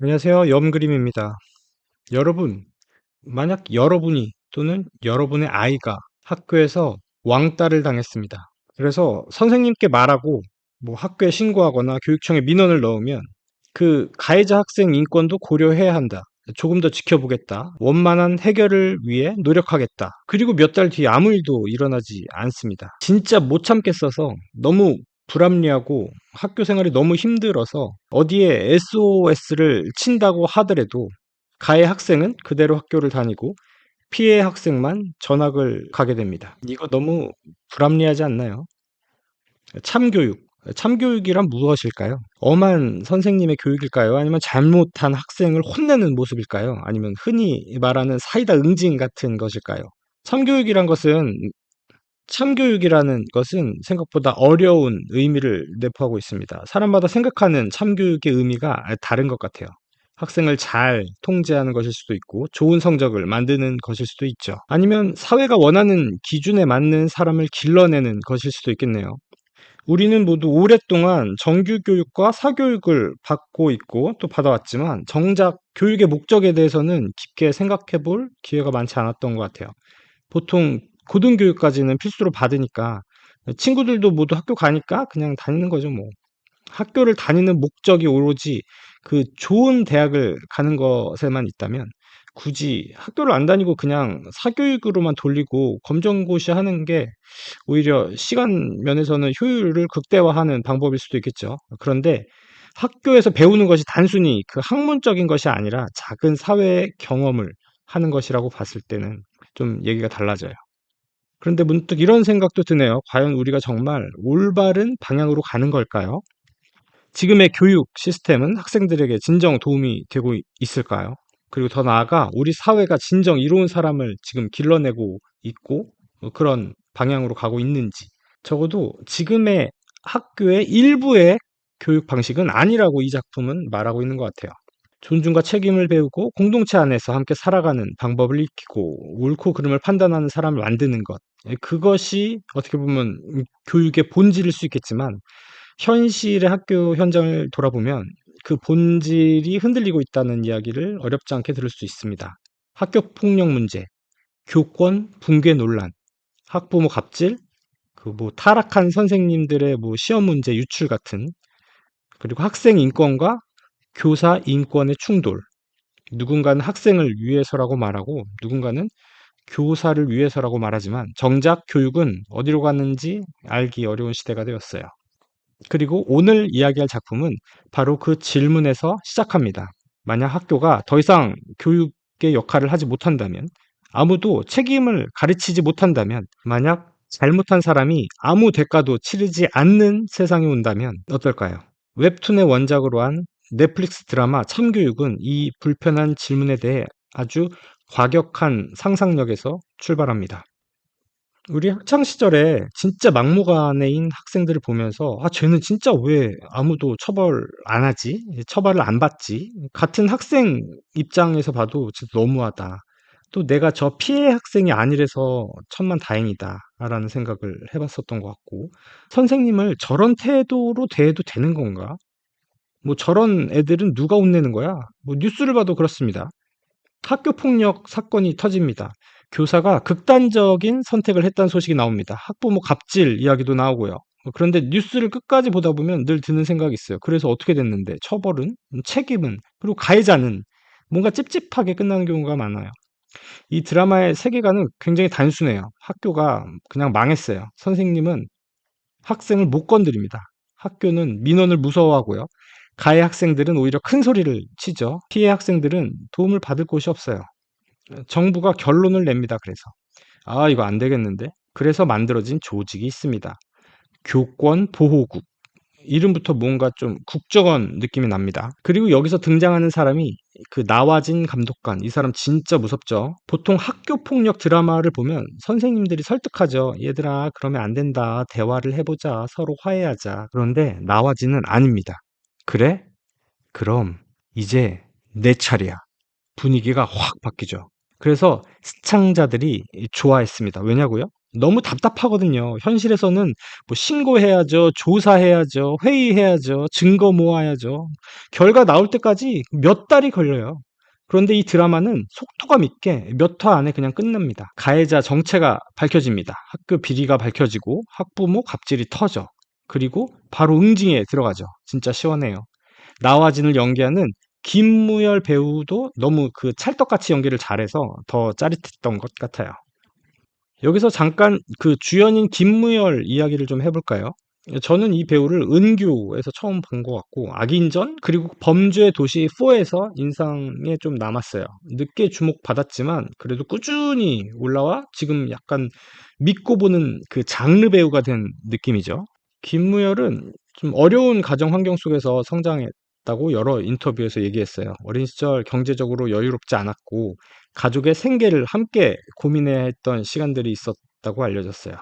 안녕하세요. 염그림입니다. 여러분, 만약 여러분이 또는 여러분의 아이가 학교에서 왕따를 당했습니다. 그래서 선생님께 말하고 학교에 신고하거나 교육청에 민원을 넣으면 그 가해자 학생 인권도 고려해야 한다. 조금 더 지켜보겠다. 원만한 해결을 위해 노력하겠다. 그리고 몇 달 뒤에 아무 일도 일어나지 않습니다. 진짜 못 참겠어서 너무 불합리하고 학교 생활이 너무 힘들어서 어디에 SOS를 친다고 하더라도 가해 학생은 그대로 학교를 다니고 피해 학생만 전학을 가게 됩니다. 이거 너무 불합리하지 않나요? 참교육. 참교육이란 무엇일까요? 엄한 선생님의 교육일까요? 아니면 잘못한 학생을 혼내는 모습일까요? 아니면 흔히 말하는 사이다 응징 같은 것일까요? 참교육이란 것은 참교육이라는 것은 생각보다 어려운 의미를 내포하고 있습니다. 사람마다 생각하는 참교육의 의미가 다른 것 같아요. 학생을 잘 통제하는 것일 수도 있고, 좋은 성적을 만드는 것일 수도 있죠. 아니면 사회가 원하는 기준에 맞는 사람을 길러내는 것일 수도 있겠네요. 우리는 모두 오랫동안 정규 교육과 사교육을 받고 있고 또 받아왔지만 정작 교육의 목적에 대해서는 깊게 생각해 볼 기회가 많지 않았던 것 같아요. 보통 고등교육까지는 필수로 받으니까 친구들도 모두 학교 가니까 그냥 다니는 거죠, 뭐. 학교를 다니는 목적이 오로지 그 좋은 대학을 가는 것에만 있다면 굳이 학교를 안 다니고 그냥 사교육으로만 돌리고 검정고시 하는 게 오히려 시간 면에서는 효율을 극대화하는 방법일 수도 있겠죠. 그런데 학교에서 배우는 것이 단순히 그 학문적인 것이 아니라 작은 사회 경험을 하는 것이라고 봤을 때는 좀 얘기가 달라져요. 그런데 문득 이런 생각도 드네요. 과연 우리가 정말 올바른 방향으로 가는 걸까요? 지금의 교육 시스템은 학생들에게 진정 도움이 되고 있을까요? 그리고 더 나아가 우리 사회가 진정 이로운 사람을 지금 길러내고 있고 그런 방향으로 가고 있는지 적어도 지금의 학교의 일부의 교육 방식은 아니라고 이 작품은 말하고 있는 것 같아요. 존중과 책임을 배우고 공동체 안에서 함께 살아가는 방법을 익히고 옳고 그름을 판단하는 사람을 만드는 것. 그것이 어떻게 보면 교육의 본질일 수 있겠지만 현실의 학교 현장을 돌아보면 그 본질이 흔들리고 있다는 이야기를 어렵지 않게 들을 수 있습니다. 학교 폭력 문제, 교권 붕괴 논란, 학부모 갑질, 타락한 선생님들의 시험 문제 유출 같은, 그리고 학생 인권과 교사 인권의 충돌. 누군가는 학생을 위해서라고 말하고 누군가는 교사를 위해서라고 말하지만 정작 교육은 어디로 갔는지 알기 어려운 시대가 되었어요. 그리고 오늘 이야기할 작품은 바로 그 질문에서 시작합니다. 만약 학교가 더 이상 교육의 역할을 하지 못한다면, 아무도 책임을 가르치지 못한다면, 만약 잘못한 사람이 아무 대가도 치르지 않는 세상이 온다면 어떨까요? 웹툰의 원작으로 한 넷플릭스 드라마 참교육은 이 불편한 질문에 대해 아주 과격한 상상력에서 출발합니다. 우리 학창 시절에 진짜 막무가내인 학생들을 보면서 '아 쟤는 진짜 왜 아무도 처벌 안 하지? 처벌을 안 받지?' 같은 학생 입장에서 봐도 진짜 너무하다. 또 '내가 저 피해 학생이 아니라서 천만다행이다.'라는 생각을 해 봤었던 것 같고, '선생님을 저런 태도로 대해도 되는 건가? 저런 애들은 누가 혼내는 거야?' 뉴스를 봐도 그렇습니다. 학교 폭력 사건이 터집니다. 교사가 극단적인 선택을 했다는 소식이 나옵니다. 학부모 갑질 이야기도 나오고요. 그런데 뉴스를 끝까지 보다 보면 늘 드는 생각이 있어요. 그래서 어떻게 됐는데? 처벌은? 책임은? 그리고 가해자는? 뭔가 찝찝하게 끝나는 경우가 많아요. 이 드라마의 세계관은 굉장히 단순해요. 학교가 그냥 망했어요. 선생님은 학생을 못 건드립니다. 학교는 민원을 무서워하고요. 가해 학생들은 오히려 큰 소리를 치죠. 피해 학생들은 도움을 받을 곳이 없어요. 정부가 결론을 냅니다. 그래서 아 이거 안 되겠는데. 그래서 만들어진 조직이 있습니다. 교권보호국. 이름부터 뭔가 좀 국정원 느낌이 납니다. 그리고 여기서 등장하는 사람이 그 나와진 감독관. 이 사람 진짜 무섭죠. 보통 학교 폭력 드라마를 보면 선생님들이 설득하죠. 얘들아 그러면 안 된다. 대화를 해보자. 서로 화해하자. 그런데 나와진은 아닙니다. 그래? 그럼 이제 내 차례야. 분위기가 확 바뀌죠. 그래서 시청자들이 좋아했습니다. 왜냐고요? 너무 답답하거든요. 현실에서는 뭐 신고해야죠, 조사해야죠, 회의해야죠, 증거 모아야죠. 결과 나올 때까지 몇 달이 걸려요. 그런데 이 드라마는 속도감 있게 몇 화 안에 그냥 끝납니다. 가해자 정체가 밝혀집니다. 학교 비리가 밝혀지고 학부모 갑질이 터져. 그리고 바로 응징에 들어가죠. 진짜 시원해요. 나화진을 연기하는 김무열 배우도 너무 그 찰떡같이 연기를 잘해서 더 짜릿했던 것 같아요. 여기서 잠깐 그 주연인 김무열 이야기를 좀 해볼까요? 저는 이 배우를 은규에서 처음 본 것 같고, 악인전, 그리고 범죄의 도시 4에서 인상에 좀 남았어요. 늦게 주목받았지만, 그래도 꾸준히 올라와 지금 약간 믿고 보는 그 장르 배우가 된 느낌이죠. 김무열은 좀 어려운 가정 환경 속에서 성장했다고 여러 인터뷰에서 얘기했어요. 어린 시절 경제적으로 여유롭지 않았고, 가족의 생계를 함께 고민해야 했던 시간들이 있었다고 알려졌어요.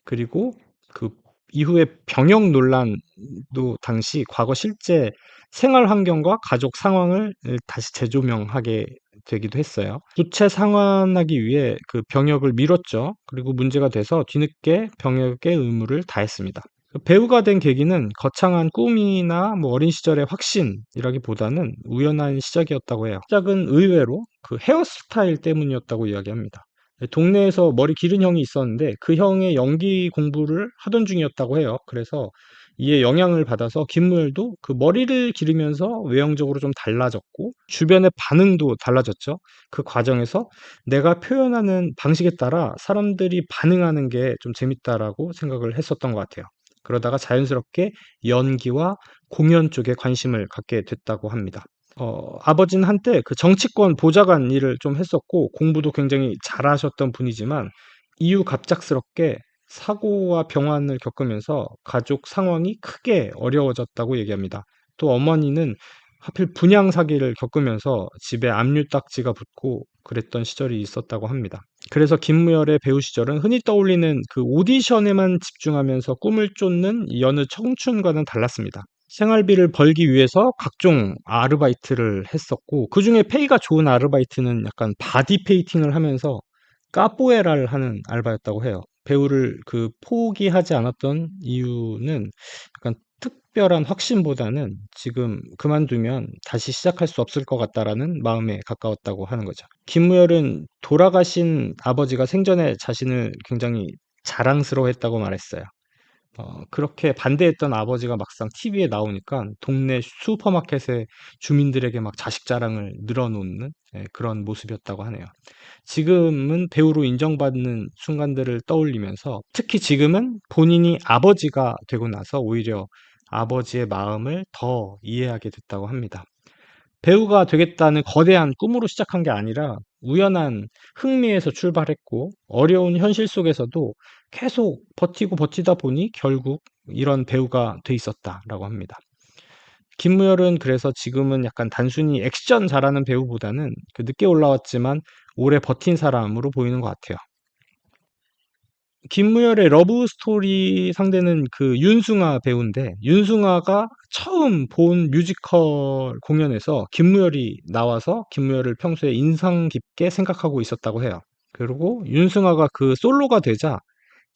그리고 그 이후에 병역 논란도 당시 과거 실제 생활 환경과 가족 상황을 다시 재조명하게 되기도 했어요. 부채 상환하기 위해 그 병역을 미뤘죠. 그리고 문제가 돼서 뒤늦게 병역의 의무를 다했습니다. 배우가 된 계기는 거창한 꿈이나 뭐 어린 시절의 확신이라기보다는 우연한 시작이었다고 해요. 시작은 의외로 그 헤어스타일 때문이었다고 이야기합니다. 동네에서 머리 기른 형이 있었는데 그 형의 연기 공부를 하던 중이었다고 해요. 그래서 이에 영향을 받아서 김무열도 그 머리를 기르면서 외형적으로 좀 달라졌고 주변의 반응도 달라졌죠. 그 과정에서 내가 표현하는 방식에 따라 사람들이 반응하는 게 좀 재밌다라고 생각을 했었던 것 같아요. 그러다가 자연스럽게 연기와 공연 쪽에 관심을 갖게 됐다고 합니다. 아버지는 한때 그 정치권 보좌관 일을 좀 했었고 공부도 굉장히 잘하셨던 분이지만 이후 갑작스럽게 사고와 병환을 겪으면서 가족 상황이 크게 어려워졌다고 얘기합니다. 또 어머니는 하필 분양 사기를 겪으면서 집에 압류딱지가 붙고 그랬던 시절이 있었다고 합니다. 그래서 김무열의 배우 시절은 흔히 떠올리는 그 오디션에만 집중하면서 꿈을 쫓는 여느 청춘과는 달랐습니다. 생활비를 벌기 위해서 각종 아르바이트를 했었고 그중에 페이가 좋은 아르바이트는 약간 바디 페인팅을 하면서 까뽀에라를 하는 알바였다고 해요. 배우를 그 포기하지 않았던 이유는 약간 특별한 확신보다는 지금 그만두면 다시 시작할 수 없을 것 같다라는 마음에 가까웠다고 하는 거죠. 김무열은 돌아가신 아버지가 생전에 자신을 굉장히 자랑스러워했다고 말했어요. 그렇게 반대했던 아버지가 막상 TV에 나오니까 동네 슈퍼마켓의 주민들에게 막 자식 자랑을 늘어놓는 그런 모습이었다고 하네요. 지금은 배우로 인정받는 순간들을 떠올리면서 특히 지금은 본인이 아버지가 되고 나서 오히려 아버지의 마음을 더 이해하게 됐다고 합니다. 배우가 되겠다는 거대한 꿈으로 시작한 게 아니라 우연한 흥미에서 출발했고 어려운 현실 속에서도 계속 버티고 버티다 보니 결국 이런 배우가 돼 있었다라고 합니다. 김무열은 그래서 지금은 약간 단순히 액션 잘하는 배우보다는 그 늦게 올라왔지만 오래 버틴 사람으로 보이는 것 같아요. 김무열의 러브 스토리 상대는 그 윤승아 배우인데 윤승아가 처음 본 뮤지컬 공연에서 김무열이 나와서 김무열을 평소에 인상 깊게 생각하고 있었다고 해요. 그리고 윤승아가 그 솔로가 되자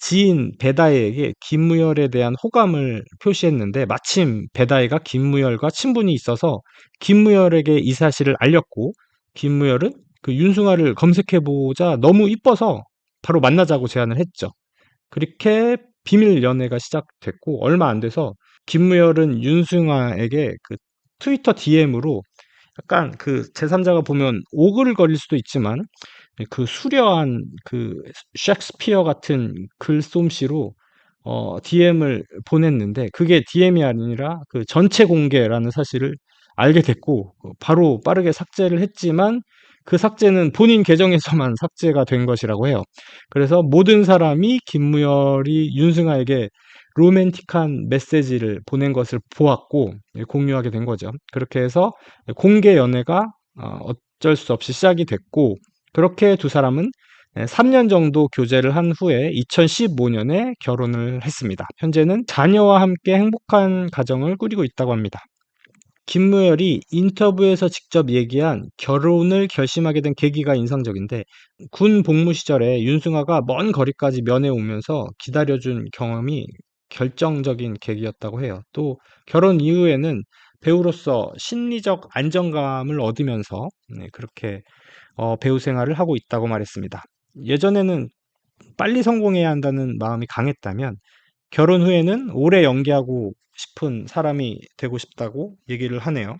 지인 배다혜에게 김무열에 대한 호감을 표시했는데 마침 배다혜가 김무열과 친분이 있어서 김무열에게 이 사실을 알렸고 김무열은 그 윤승아를 검색해보자 너무 이뻐서 바로 만나자고 제안을 했죠. 그렇게 비밀 연애가 시작됐고 얼마 안 돼서 김무열은 윤승아에게 그 트위터 DM으로 약간 그 제3자가 보면 오글거릴 수도 있지만 그 수려한 그 셰익스피어 같은 글솜씨로 DM을 보냈는데 그게 DM이 아니라 그 전체 공개라는 사실을 알게 됐고 바로 빠르게 삭제를 했지만 그 삭제는 본인 계정에서만 삭제가 된 것이라고 해요. 그래서 모든 사람이 김무열이 윤승아에게 로맨틱한 메시지를 보낸 것을 보았고 공유하게 된 거죠. 그렇게 해서 공개 연애가 어쩔 수 없이 시작이 됐고 그렇게 두 사람은 3년 정도 교제를 한 후에 2015년에 결혼을 했습니다. 현재는 자녀와 함께 행복한 가정을 꾸리고 있다고 합니다. 김무열이 인터뷰에서 직접 얘기한 결혼을 결심하게 된 계기가 인상적인데, 군 복무 시절에 윤승아가 먼 거리까지 면회 오면서 기다려준 경험이 결정적인 계기였다고 해요. 또 결혼 이후에는 배우로서 심리적 안정감을 얻으면서 그렇게 배우 생활을 하고 있다고 말했습니다. 예전에는 빨리 성공해야 한다는 마음이 강했다면 결혼 후에는 오래 연기하고 싶은 사람이 되고 싶다고 얘기를 하네요.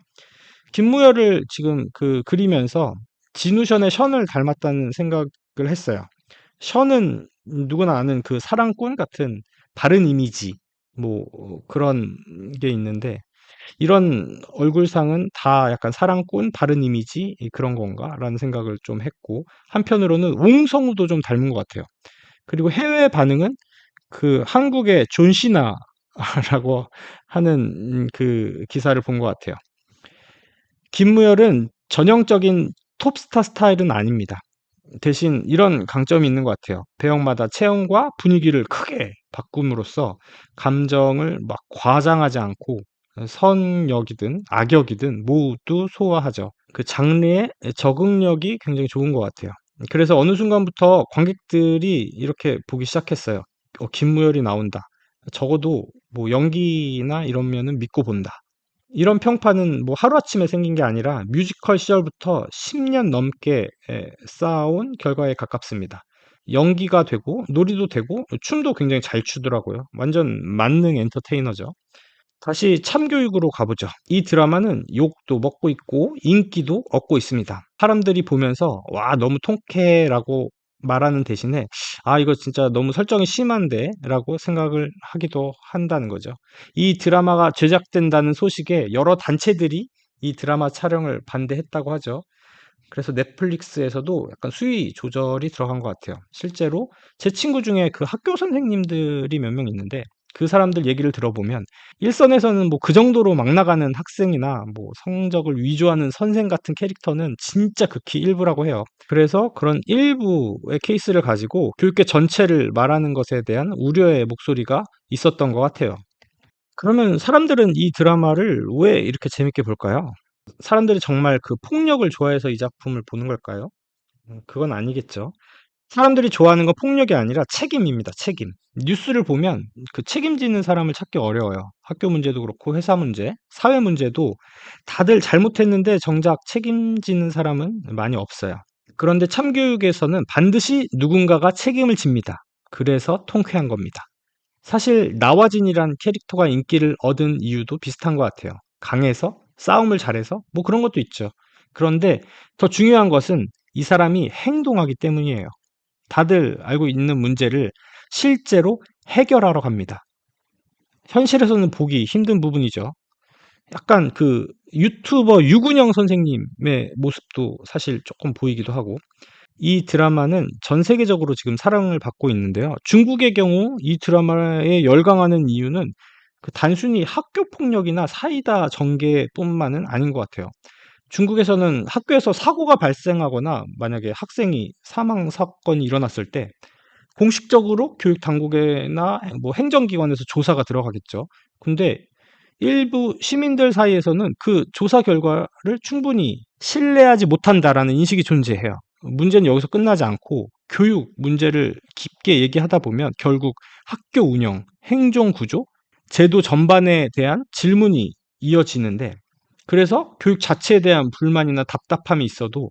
김무열을 지금 그리면서 진우션의 션을 닮았다는 생각을 했어요. 션은 누구나 아는 그 사랑꾼 같은 바른 이미지, 뭐 그런 게 있는데, 이런 얼굴상은 다 약간 사랑꾼, 바른 이미지 그런 건가라는 생각을 좀 했고, 한편으로는 옹성우도 좀 닮은 것 같아요. 그리고 해외 반응은 한국의 존 시나라고 하는 그 기사를 본 것 같아요. 김무열은 전형적인 톱스타 스타일은 아닙니다. 대신 이런 강점이 있는 것 같아요. 배역마다 체형과 분위기를 크게 바꿈으로써 감정을 막 과장하지 않고 선역이든 악역이든 모두 소화하죠. 그 장르의 적응력이 굉장히 좋은 것 같아요. 그래서 어느 순간부터 관객들이 이렇게 보기 시작했어요. 김무열이 나온다. 적어도 뭐 연기나 이러면은 믿고 본다. 이런 평판은 뭐 하루아침에 생긴 게 아니라 뮤지컬 시절부터 10년 넘게 쌓아온 결과에 가깝습니다. 연기가 되고 놀이도 되고 춤도 굉장히 잘 추더라고요. 완전 만능 엔터테이너죠. 다시 참교육으로 가보죠. 이 드라마는 욕도 먹고 있고 인기도 얻고 있습니다. 사람들이 보면서 와, 너무 통쾌라고 말하는 대신에 아, 이거 진짜 너무 설정이 심한데 라고 생각을 하기도 한다는 거죠. 이 드라마가 제작된다는 소식에 여러 단체들이 이 드라마 촬영을 반대했다고 하죠. 그래서 넷플릭스에서도 약간 수위 조절이 들어간 것 같아요. 실제로 제 친구 중에 그 학교 선생님들이 몇 명 있는데, 그 사람들 얘기를 들어보면 일선에서는 뭐 그 정도로 막 나가는 학생이나 뭐 성적을 위조하는 선생 같은 캐릭터는 진짜 극히 일부라고 해요. 그래서 그런 일부의 케이스를 가지고 교육계 전체를 말하는 것에 대한 우려의 목소리가 있었던 것 같아요. 그러면 사람들은 이 드라마를 왜 이렇게 재밌게 볼까요? 사람들이 정말 그 폭력을 좋아해서 이 작품을 보는 걸까요? 그건 아니겠죠. 사람들이 좋아하는 건 폭력이 아니라 책임입니다, 책임. 뉴스를 보면 그 책임지는 사람을 찾기 어려워요. 학교 문제도 그렇고 회사 문제, 사회 문제도 다들 잘못했는데 정작 책임지는 사람은 많이 없어요. 그런데 참교육에서는 반드시 누군가가 책임을 집니다. 그래서 통쾌한 겁니다. 사실 나와진이란 캐릭터가 인기를 얻은 이유도 비슷한 것 같아요. 강해서, 싸움을 잘해서, 뭐 그런 것도 있죠. 그런데 더 중요한 것은 이 사람이 행동하기 때문이에요. 다들 알고 있는 문제를 실제로 해결하러 갑니다. 현실에서는 보기 힘든 부분이죠. 약간 유튜버 유근영 선생님의 모습도 사실 조금 보이기도 하고, 이 드라마는 전 세계적으로 지금 사랑을 받고 있는데요. 중국의 경우 이 드라마에 열광하는 이유는 단순히 학교 폭력이나 사이다 전개뿐만은 아닌 것 같아요. 중국에서는 학교에서 사고가 발생하거나 만약에 학생이 사망 사건이 일어났을 때 공식적으로 교육 당국이나 뭐 행정기관에서 조사가 들어가겠죠. 근데 일부 시민들 사이에서는 그 조사 결과를 충분히 신뢰하지 못한다라는 인식이 존재해요. 문제는 여기서 끝나지 않고 교육 문제를 깊게 얘기하다 보면 결국 학교 운영, 행정 구조, 제도 전반에 대한 질문이 이어지는데, 그래서 교육 자체에 대한 불만이나 답답함이 있어도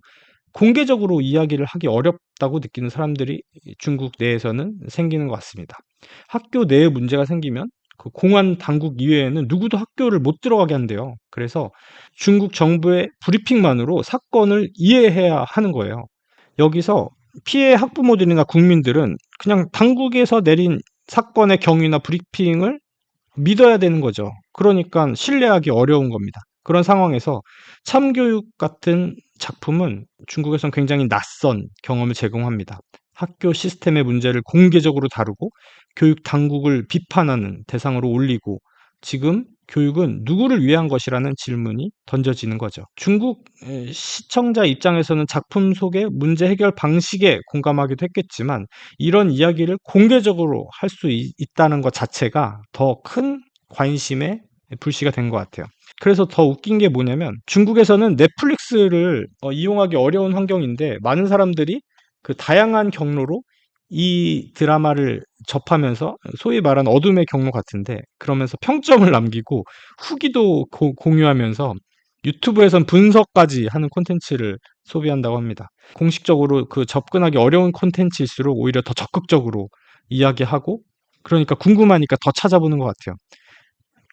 공개적으로 이야기를 하기 어렵다고 느끼는 사람들이 중국 내에서는 생기는 것 같습니다. 학교 내에 문제가 생기면 그 공안 당국 이외에는 누구도 학교를 못 들어가게 한대요. 그래서 중국 정부의 브리핑만으로 사건을 이해해야 하는 거예요. 여기서 피해 학부모들이나 국민들은 그냥 당국에서 내린 사건의 경위나 브리핑을 믿어야 되는 거죠. 그러니까 신뢰하기 어려운 겁니다. 그런 상황에서 참교육 같은 작품은 중국에선 굉장히 낯선 경험을 제공합니다. 학교 시스템의 문제를 공개적으로 다루고 교육 당국을 비판하는 대상으로 올리고, 지금 교육은 누구를 위한 것이라는 질문이 던져지는 거죠. 중국 시청자 입장에서는 작품 속의 문제 해결 방식에 공감하기도 했겠지만, 이런 이야기를 공개적으로 할 수 있다는 것 자체가 더 큰 관심의 불씨가 된 것 같아요. 그래서 더 웃긴 게 뭐냐면 중국에서는 넷플릭스를 이용하기 어려운 환경인데 많은 사람들이 그 다양한 경로로 이 드라마를 접하면서 소위 말하는 어둠의 경로 같은데 그러면서 평점을 남기고 후기도 공유하면서 유튜브에선 분석까지 하는 콘텐츠를 소비한다고 합니다. 공식적으로 그 접근하기 어려운 콘텐츠일수록 오히려 더 적극적으로 이야기하고 그러니까 궁금하니까 더 찾아보는 것 같아요.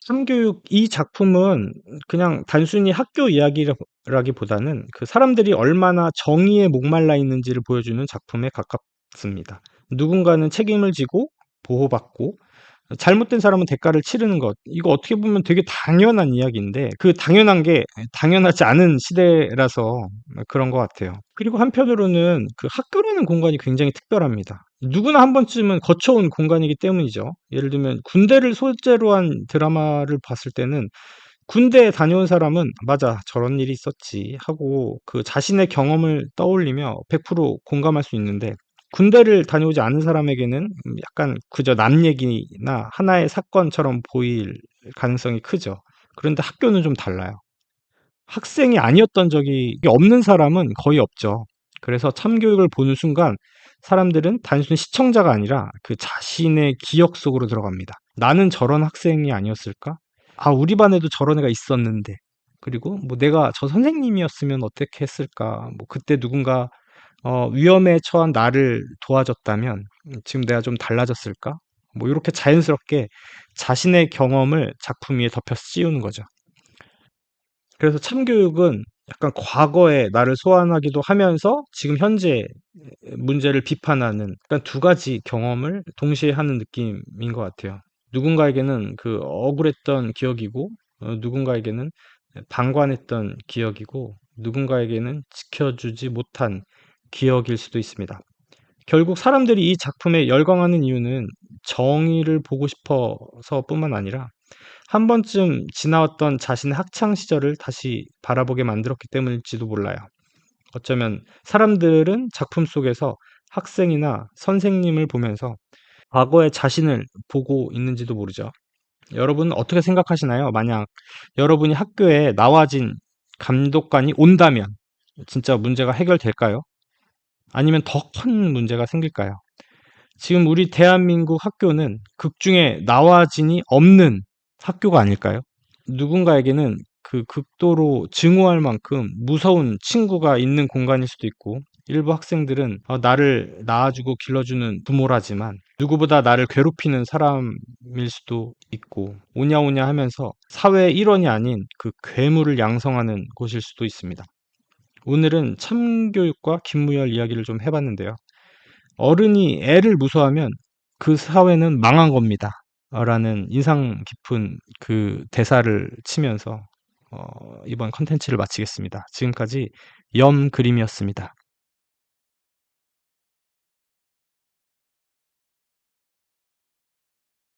참교육 이 작품은 그냥 단순히 학교 이야기라기보다는 그 사람들이 얼마나 정의에 목말라 있는지를 보여주는 작품에 가깝습니다. 누군가는 책임을 지고 보호받고 잘못된 사람은 대가를 치르는 것. 이거 어떻게 보면 되게 당연한 이야기인데 그 당연한 게 당연하지 않은 시대라서 그런 것 같아요. 그리고 한편으로는 그 학교라는 공간이 굉장히 특별합니다. 누구나 한 번쯤은 거쳐온 공간이기 때문이죠. 예를 들면 군대를 소재로 한 드라마를 봤을 때는 군대에 다녀온 사람은 '맞아. 저런 일이 있었지.' 하고 그 자신의 경험을 떠올리며 100% 공감할 수 있는데 군대를 다녀오지 않은 사람에게는 약간 그저 남 얘기나 하나의 사건처럼 보일 가능성이 크죠. 그런데 학교는 좀 달라요. 학생이 아니었던 적이 없는 사람은 거의 없죠. 그래서 참교육을 보는 순간 사람들은 단순히 시청자가 아니라 그 자신의 기억 속으로 들어갑니다. '나는 저런 학생이 아니었을까? 아 우리 반에도 저런 애가 있었는데.' 그리고 뭐 '내가 저 선생님이었으면 어떻게 했을까? 뭐 그때 누군가 위험에 처한 나를 도와줬다면 지금 내가 좀 달라졌을까?' 뭐 요렇게 자연스럽게 자신의 경험을 작품 위에 덮여 씌우는 거죠. 그래서 참교육은 약간 과거의 나를 소환하기도 하면서 지금 현재의 문제를 비판하는 약간 두 가지 경험을 동시에 하는 느낌인 것 같아요. 누군가에게는 그 억울했던 기억이고 누군가에게는 방관했던 기억이고 누군가에게는 지켜주지 못한 기억일 수도 있습니다. 결국 사람들이 이 작품에 열광하는 이유는 정의를 보고 싶어서뿐만 아니라 한 번쯤 지나왔던 자신의 학창 시절을 다시 바라보게 만들었기 때문일지도 몰라요. 어쩌면 사람들은 작품 속에서 학생이나 선생님을 보면서 과거의 자신을 보고 있는지도 모르죠. 여러분은 어떻게 생각하시나요? 만약 여러분이 학교에 나와진 감독관이 온다면 진짜 문제가 해결될까요? 아니면 더 큰 문제가 생길까요? 지금 우리 대한민국 학교는 극중에 나와진이 없는 학교가 아닐까요? 누군가에게는 그 극도로 증오할 만큼 무서운 친구가 있는 공간일 수도 있고 일부 학생들은 나를 낳아주고 길러주는 부모라지만 누구보다 나를 괴롭히는 사람일 수도 있고 오냐오냐 하면서 사회의 일원이 아닌 그 괴물을 양성하는 곳일 수도 있습니다. 오늘은 참교육과 김무열 이야기를 좀 해봤는데요. 어른이 애를 무서워하면 그 사회는 망한 겁니다. 라는 인상 깊은 그 대사를 치면서 이번 컨텐츠를 마치겠습니다. 지금까지 염 그림이었습니다.